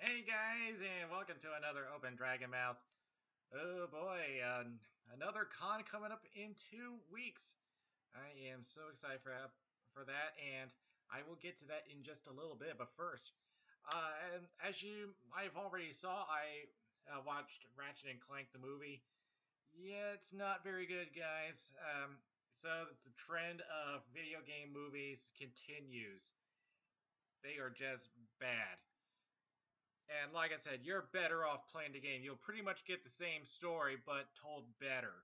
Hey guys, and welcome to another Open Dragon Mouth. Oh boy, another con coming up in 2 weeks. I am so excited for that, and I will get to that in just a little bit. But first, as you might have already saw, I watched Ratchet and Clank the movie. Yeah, it's not very good, guys. So the trend of video game movies continues. They are just bad. And like I said, you're better off playing the game. You'll pretty much get the same story, but told better.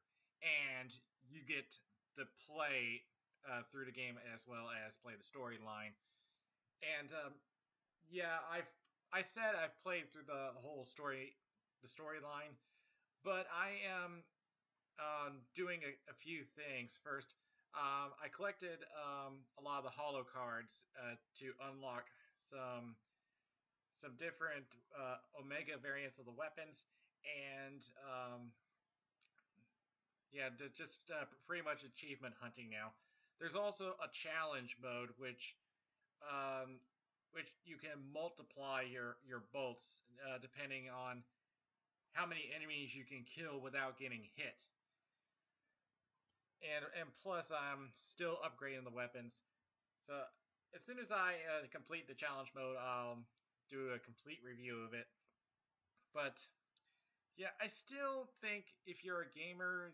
And you get to play through the game as well as play the storyline. And yeah, I said I've played through the whole storyline, but I am doing a few things. First, I collected a lot of the holo cards to unlock some different Omega variants of the weapons, and yeah, just pretty much achievement hunting now. There's also a challenge mode, um, which you can multiply your bolts depending on how many enemies you can kill without getting hit. And plus, I'm still upgrading the weapons. So as soon as I complete the challenge mode, I'll do a complete review of it. But yeah, I still think if you're a gamer,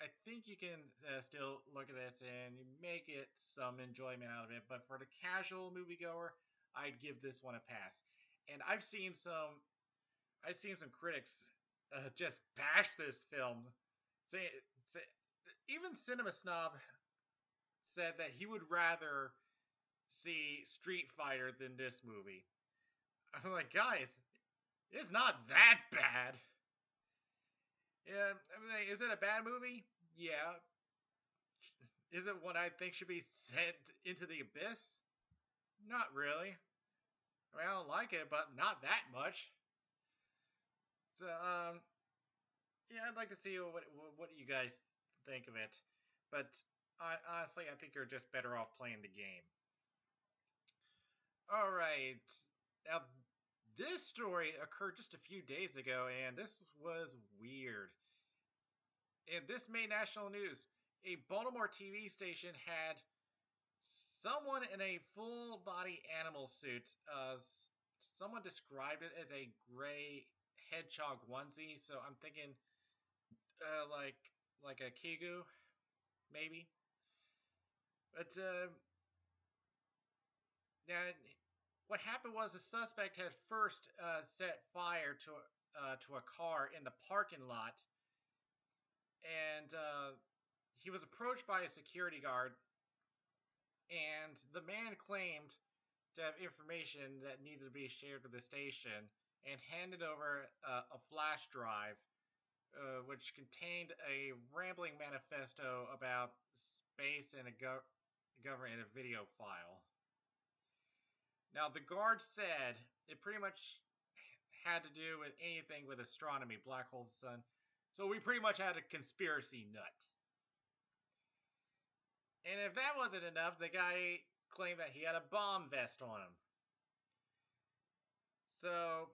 I think you can still look at this and you may get some enjoyment out of it. But for the casual moviegoer, I'd give this one a pass. And I've seen some critics just bash this film, say even Cinema Snob said that he would rather see Street Fighter than this movie. I'm like, guys, it's not that bad. Yeah, I mean, is it a bad movie? Yeah. Is it one I think should be sent into the abyss? Not really. I mean, I don't like it, but not that much. So, yeah, I'd like to see what you guys think of it. But honestly, I think you're just better off playing the game. All right. Now, this story occurred just a few days ago, and this was weird. And this made national news. A Baltimore TV station had someone in a full body animal suit. Someone described it as a gray hedgehog onesie. So I'm thinking, like a Kigu, maybe. But now, what happened was the suspect had first set fire to a car in the parking lot, and he was approached by a security guard, and the man claimed to have information that needed to be shared with the station and handed over a flash drive which contained a rambling manifesto about space and government in a video file. Now, the guard said it pretty much had to do with anything with astronomy, black holes, sun. So we pretty much had a conspiracy nut. And if that wasn't enough, the guy claimed that he had a bomb vest on him. So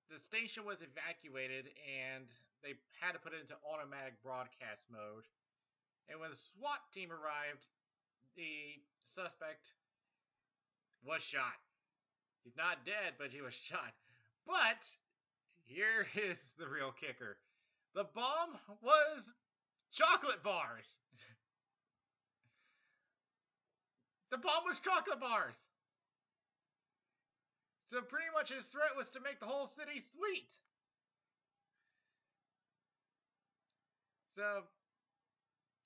the station was evacuated and they had to put it into automatic broadcast mode. And when the SWAT team arrived, the suspect was shot. He's not dead, but he was shot. But here is the real kicker. The bomb was chocolate bars. The bomb was chocolate bars. So pretty much his threat was to make the whole city sweet. So,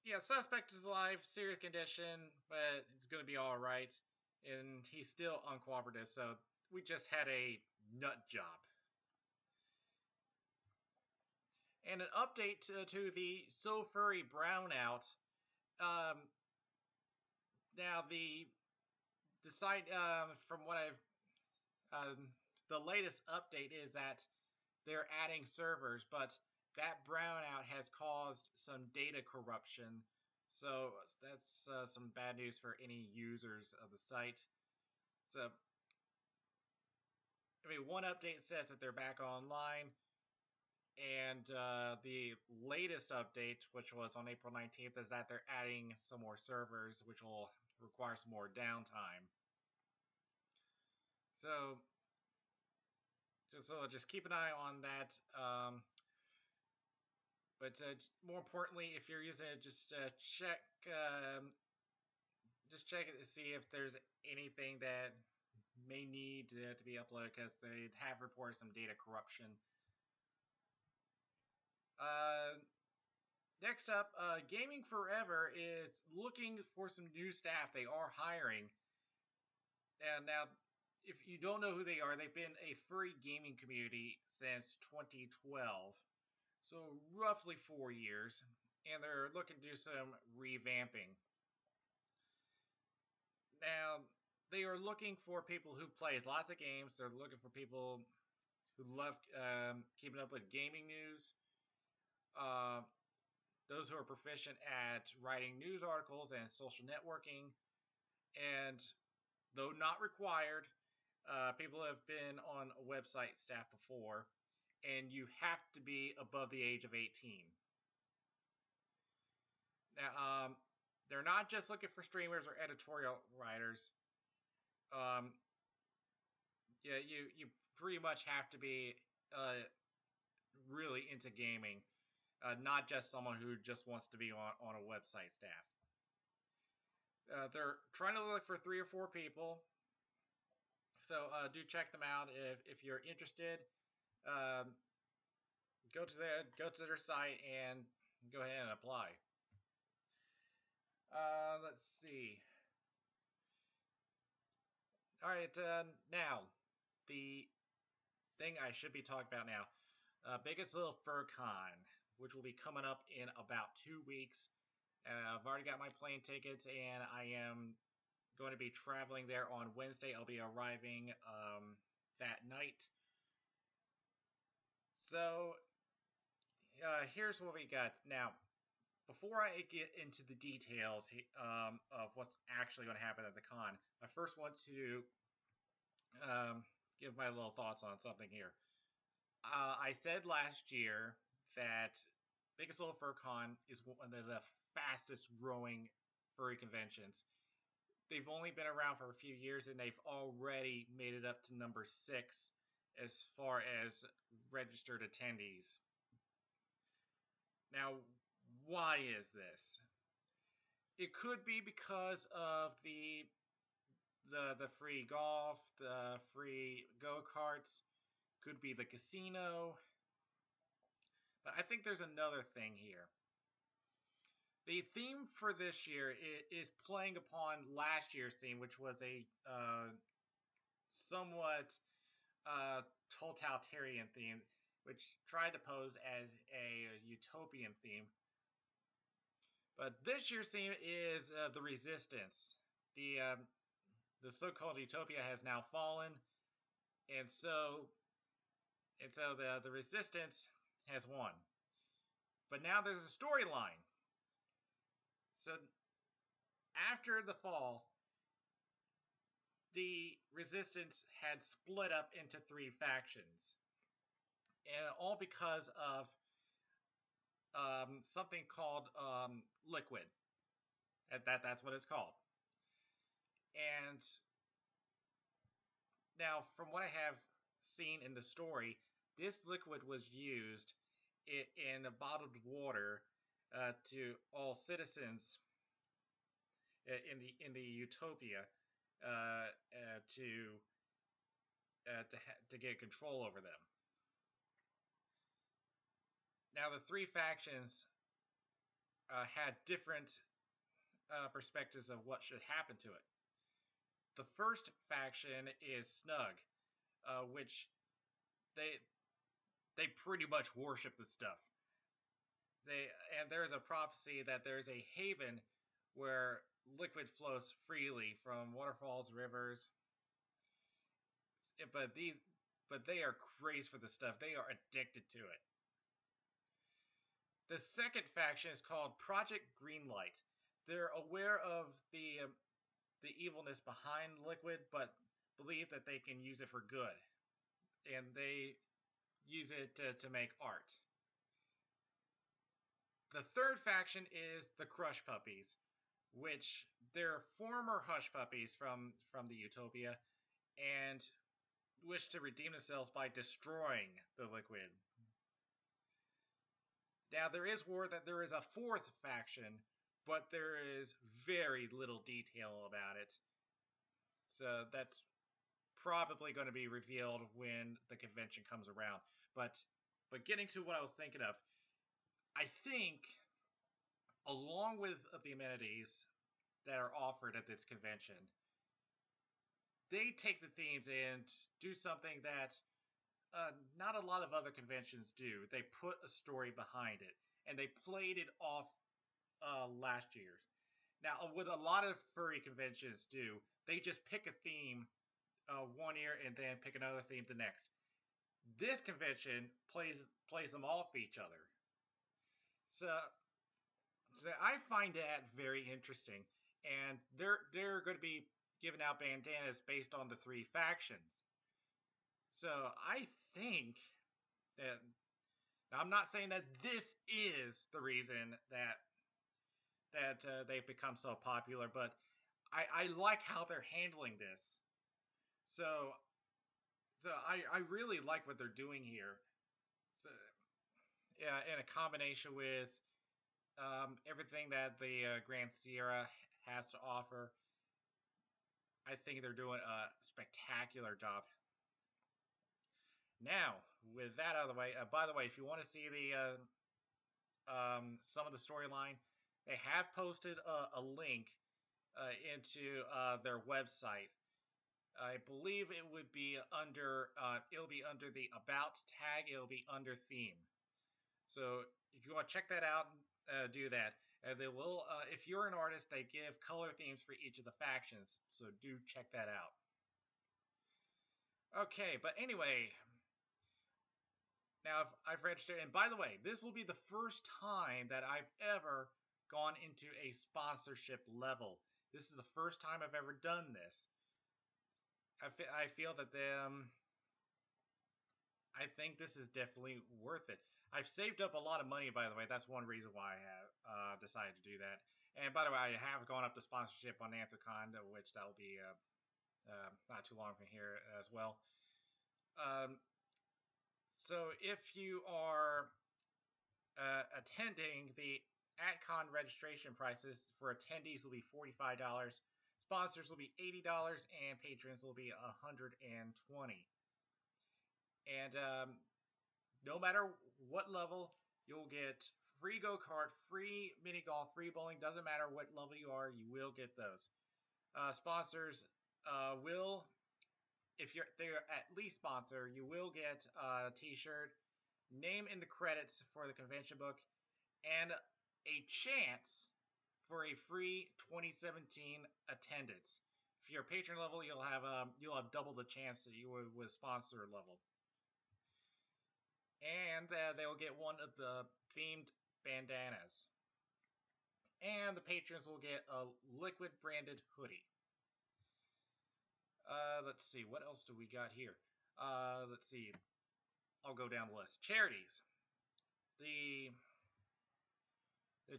yeah, suspect is alive, serious condition, but it's going to be all right. And he's still uncooperative, so we just had a nut job. And an update to the SoFurry Brownout. Now the site, from what I've, the latest update is that they're adding servers, but that brownout has caused some data corruption. So that's some bad news for any users of the site. So, I only one update says that they're back online, and the latest update, which was on April 19th, is that they're adding some more servers, which will require some more downtime. So just keep an eye on that. But more importantly, if you're using it, just check it to see if there's anything that may need to be uploaded, because they have reported some data corruption. Next up, Gaming Furever is looking for some new staff. They are hiring. And now, if you don't know who they are, they've been a furry gaming community since 2012. So roughly 4 years. And they're looking to do some revamping. Now, they are looking for people who play lots of games. They're looking for people who love keeping up with gaming news. Those who are proficient at writing news articles and social networking. And though not required, people have been on a website staff before. And you have to be above the age of 18. Now, they're not just looking for streamers or editorial writers. Yeah, you pretty much have to be really into gaming, not just someone who just wants to be on a website staff. They're trying to look for 3 or 4 people, so do check them out if you're interested. Go to their site and go ahead and apply. Let's see. All right, now the thing I should be talking about now. Biggest Little Fur Con, which will be coming up in about 2 weeks. I've already got my plane tickets, and I am going to be traveling there on Wednesday. I'll be arriving that night. So, here's what we got. Now, before I get into the details of what's actually going to happen at the con, I first want to give my little thoughts on something here. I said last year that Biggest Little Fur Con is one of the fastest growing furry conventions. They've only been around for a few years, and they've already made it up to number 6 as far as registered attendees. Now, why is this? It could be because of the free golf, the free go-karts, could be the casino. But I think there's another thing here. The theme for this year is playing upon last year's theme, which was a somewhat totalitarian theme, which tried to pose as a utopian theme. But this year's theme is the resistance. The so-called utopia has now fallen, and so the resistance has won. But now there's a storyline. So after the fall, the resistance had split up into 3 factions, and all because of something called liquid. That's what it's called. And now, from what I have seen in the story, this liquid was used in bottled water to all citizens in the utopia to get control over them. Now, the 3 factions had different perspectives of what should happen to it. The first faction is Snug, which they pretty much worship the stuff. And there is a prophecy that there's a haven where liquid flows freely from waterfalls, rivers. But they are crazed for the stuff. They are addicted to it. The second faction is called Project Greenlight. They're aware of the evilness behind liquid, but believe that they can use it for good. and they use it to make art. The third faction is the Crush Puppies, which they're former Hush Puppies from the Utopia, and wish to redeem themselves by destroying the liquid. Now, there is word that there is a fourth faction, but there is very little detail about it. So that's probably going to be revealed when the convention comes around. But getting to what I was thinking of, I think along with the amenities that are offered at this convention, they take the themes and do something that not a lot of other conventions do. They put a story behind it, and they played it off last year's. Now, what a lot of furry conventions do, they just pick a theme one year and then pick another theme the next. This convention plays them off each other. So I find that very interesting, and they're going to be giving out bandanas based on the three factions. So I think that, now I'm not saying that this is the reason that they've become so popular, but I like how they're handling this. So I really like what they're doing here. So yeah, in a combination with everything that the Grand Sierra has to offer, I think they're doing a spectacular job. Now, with that out of the way, by the way, if you want to see the some of the storyline, they have posted a link into their website. I believe it would be under it'll be under the About tag. It'll be under theme. So if you want to check that out, do that. And they will, if you're an artist, they give color themes for each of the factions. So do check that out. Okay, but anyway, now I've registered, and by the way, this will be the first time that I've ever gone into a sponsorship level. This is the first time I've ever done this. I feel that I think this is definitely worth it. I've saved up a lot of money, by the way. That's one reason why I have decided to do that. And by the way, I have gone up to sponsorship on AnthrOhio, which that'll be not too long from here as well. So if you are attending, the AntCon registration prices for attendees will be $45. Sponsors will be $80, and patrons will be $120. And no matter what level, you'll get free go-kart, free mini golf, free bowling. Doesn't matter what level you are, you will get those. Sponsors will, if they're at least sponsor, you will get a t-shirt, name in the credits for the convention book, and a chance for a free 2017 attendance. If you're a patron level, you'll have double the chance that you would with sponsor level. And they'll get one of the themed bandanas. And the patrons will get a liquid branded hoodie. Let's see, what else do we got here? Let's see. I'll go down the list. Charities. The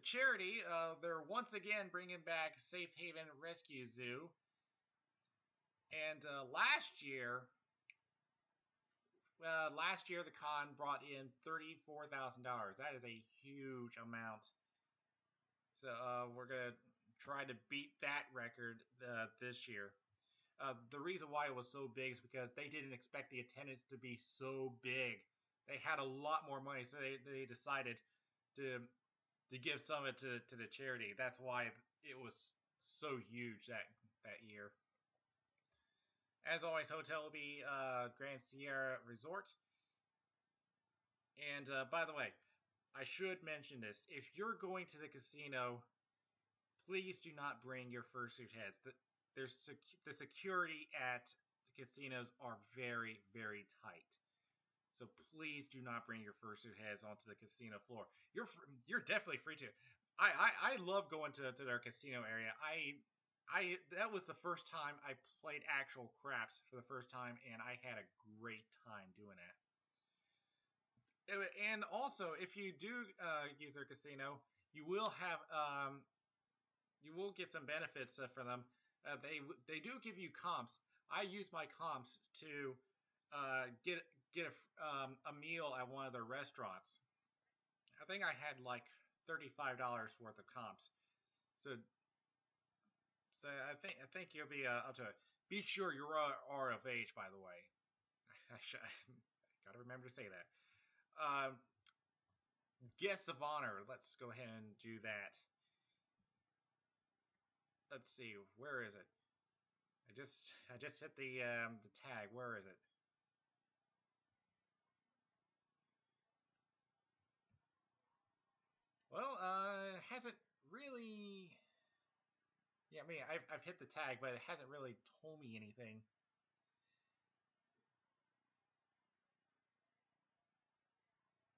charity, they're once again bringing back Safe Haven Rescue Zoo. And last year the con brought in $34,000. That is a huge amount. So we're going to try to beat that record this year. The reason why it was so big is because they didn't expect the attendance to be so big. They had a lot more money, so they decided to give some of it to the charity. That's why it was so huge that year. As always, hotel will be Grand Sierra Resort. And by the way, I should mention this. If you're going to the casino, please do not bring your fursuit heads. The security at the casinos are very, very tight. So please do not bring your fursuit heads onto the casino floor. You're definitely free to. I love going to their casino area. that was the first time I played actual craps for the first time, and I had a great time doing that. And also, if you do use their casino, you will have you will get some benefits from them. They do give you comps. I use my comps to get a meal at one of their restaurants. I think I had like $35 worth of comps. So I think you'll be up to it. Be sure you are of age, by the way. I gotta remember to say that. Guests of honor. Let's go ahead and do that. Let's see. Where is it? I just hit the tag. Where is it? Well, it hasn't really. Yeah, I mean, I've hit the tag, but it hasn't really told me anything.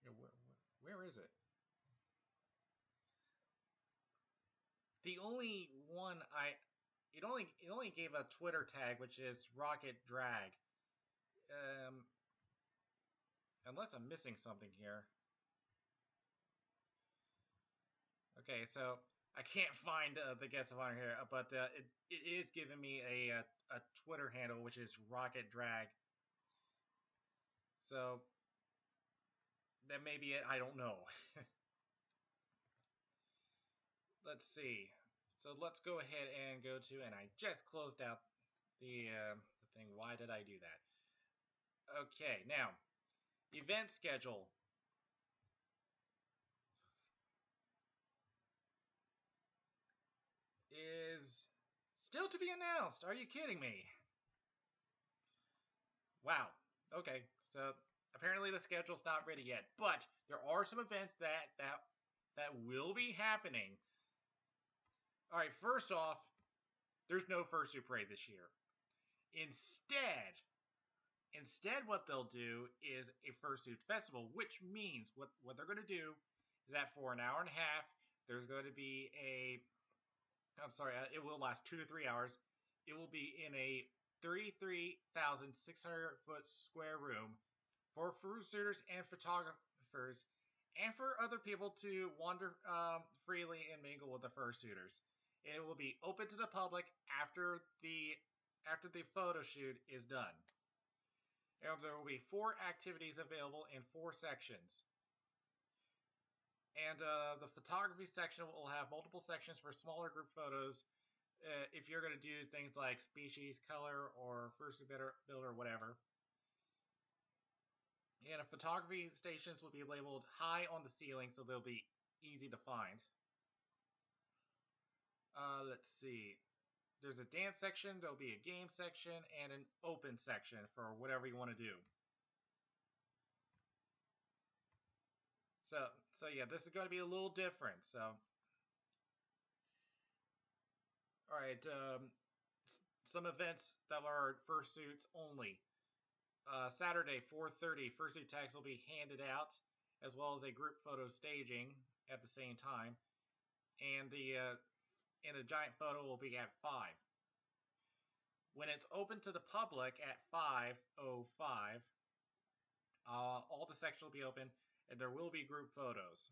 Yeah, where is it? The only one it only gave a Twitter tag, which is Rocket Drag. Unless I'm missing something here. Okay, so I can't find the guest of honor here, but it is giving me a Twitter handle, which is Rocket Drag. So that may be it. I don't know. Let's see. So let's go ahead and go to, and I just closed out the thing. Why did I do that? Okay, now event schedule. Is still to be announced. Are you kidding me? Wow. Okay, so apparently the schedule's not ready yet, but there are some events that will be happening. All right, first off, there's no Fursuit Parade this year. Instead, what they'll do is a Fursuit Festival, which means what they're going to do is that for an hour and a half, there's going to be it will last 2 to 3 hours. It will be in a 33,600 foot square room for fursuiters and photographers, and for other people to wander freely and mingle with the fursuiters. And it will be open to the public after the photo shoot is done. And there will be 4 activities available in 4 sections. And the photography section will have multiple sections for smaller group photos. If you're going to do things like species, color, or fursuit builder, or whatever. And photography stations will be labeled high on the ceiling, so they'll be easy to find. Let's see. There's a dance section, there'll be a game section, and an open section for whatever you want to do. So yeah, this is going to be a little different. So, all right, some events that are fursuits only. Saturday, 4:30, fursuit tags will be handed out, as well as a group photo staging at the same time, and the giant photo will be at 5. When it's open to the public at 5:05, all the sections will be open, and there will be group photos.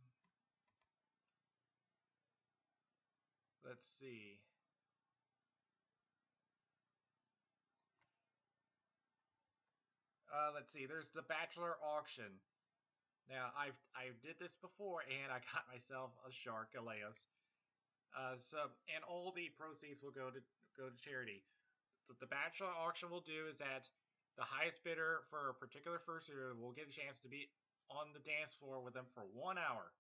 Let's see. Let's see. There's the Bachelor auction. Now I did this before, and I got myself a shark, Aleos. And all the proceeds will go to charity. What the Bachelor auction will do is that the highest bidder for a particular fursuiter will get a chance to be on the dance floor with them for 1 hour.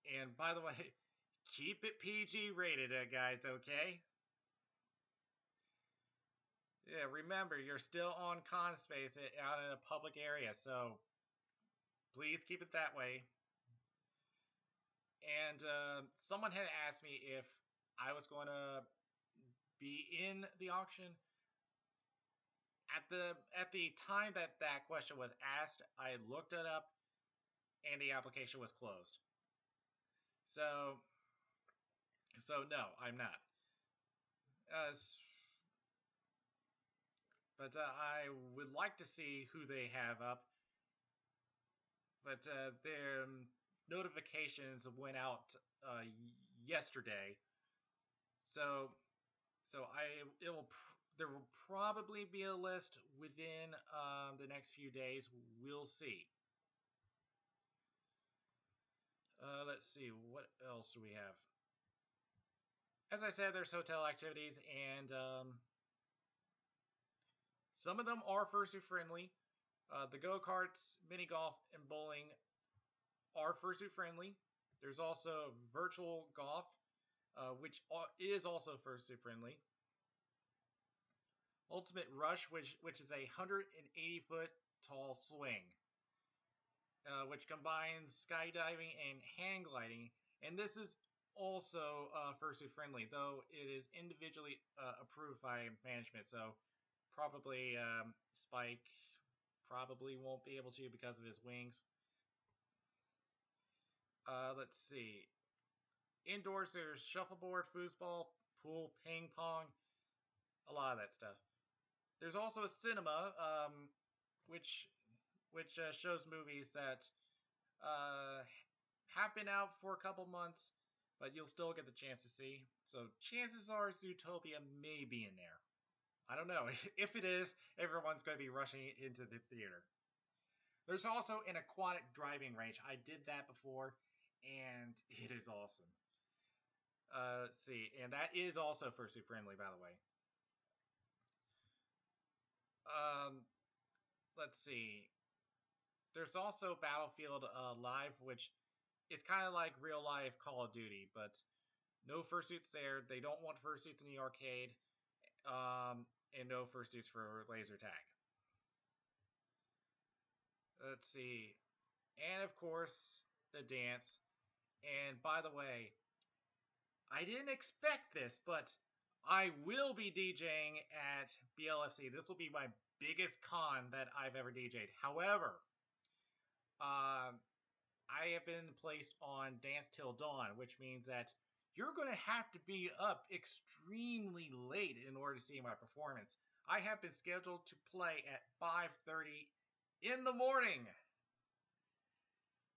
And by the way, keep it PG rated, guys, okay? Yeah, remember, you're still on con space out in a public area, so please keep it that way. And someone had asked me if I was going to be in the auction. At the time that question was asked, I looked it up, and the application was closed. So So no, I'm not. But I would like to see who they have up. But their notifications went out yesterday, so it will there will probably be a list within the next few days. We'll see. Let's see, what else do we have? As I said, there's hotel activities, and some of them are fursuit friendly. The go-karts, mini golf, and bowling are fursuit friendly. There's also virtual golf, which is also fursuit friendly. Ultimate Rush, which is a 180-foot tall swing, which combines skydiving and hang gliding. And this is also fursuit friendly, though it is individually approved by management. So probably Spike probably won't be able to because of his wings. Let's see. Indoors, there's shuffleboard, foosball, pool, ping pong, a lot of that stuff. There's also a cinema, which shows movies that have been out for a couple months, but you'll still get the chance to see. So chances are Zootopia may be in there. I don't know. If it is, everyone's going to be rushing into the theater. There's also an aquatic driving range. I did that before, and it is awesome. Let's see, and that is also fursuit friendly, by the way. Let's see. There's also Battlefield Live, which is kind of like real life Call of Duty, but no fursuits there. They don't want fursuits in the arcade, and no fursuits for laser tag. Let's see. And of course, the dance. And by the way, I didn't expect this, but I will be DJing at BLFC. This will be my biggest con that I've ever DJ'd. However, I have been placed on Dance Till Dawn, which means that you're going to have to be up extremely late in order to see my performance. I have been scheduled to play at 5:30 in the morning.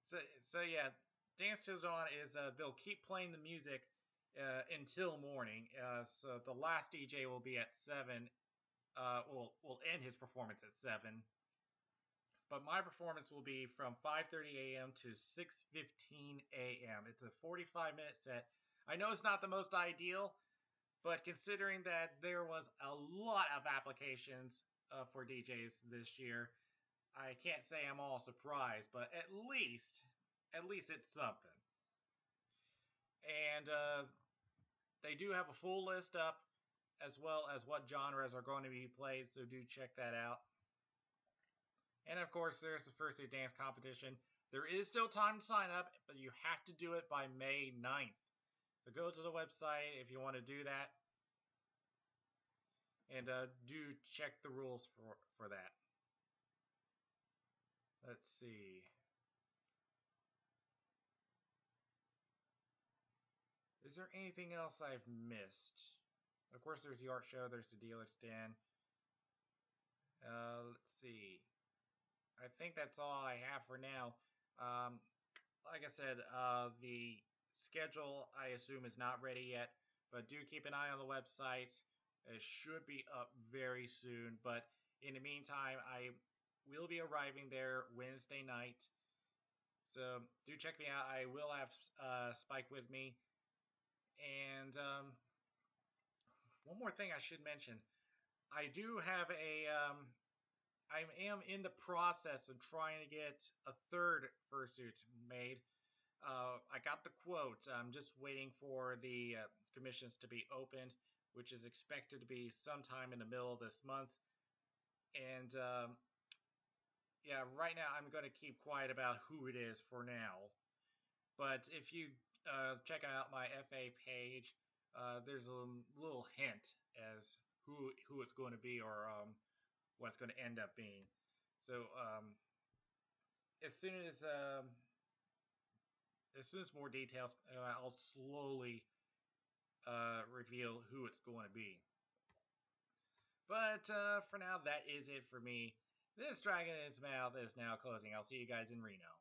So yeah, Dance Till Dawn is they'll keep playing the music until morning. So the last DJ will be at 7. Will end his performance at 7. But my performance will be from 5:30 a.m. to 6:15 a.m. It's a 45-minute set. I know it's not the most ideal, but considering that there was a lot of applications for DJs this year, I can't say I'm all surprised, but at least it's something. And they do have a full list up, as well as what genres are going to be played, so do check that out. And of course, there's the Fursuit Dance Competition. There is still time to sign up, but you have to do it by May 9th. So go to the website if you want to do that. And do check the rules for that. Let's see. Is there anything else I've missed? Of course, there's the art show. There's the dealer stand. Let's see. I think that's all I have for now. Like I said, the schedule, I assume, is not ready yet, but do keep an eye on the website. It should be up very soon, but in the meantime, I will be arriving there Wednesday night. So do check me out. I will have Spike with me. And one more thing I should mention. I do have I am in the process of trying to get a third fursuit made. I got the quote. I'm just waiting for the commissions to be opened, which is expected to be sometime in the middle of this month. And yeah, right now I'm going to keep quiet about who it is for now. But if you check out my FA page, there's a little hint as who it's going to be or what it's going to end up being. So as soon as more details, I'll slowly reveal who it's going to be. But for now, that is it for me. This dragon in its mouth is now closing. I'll see you guys in Reno.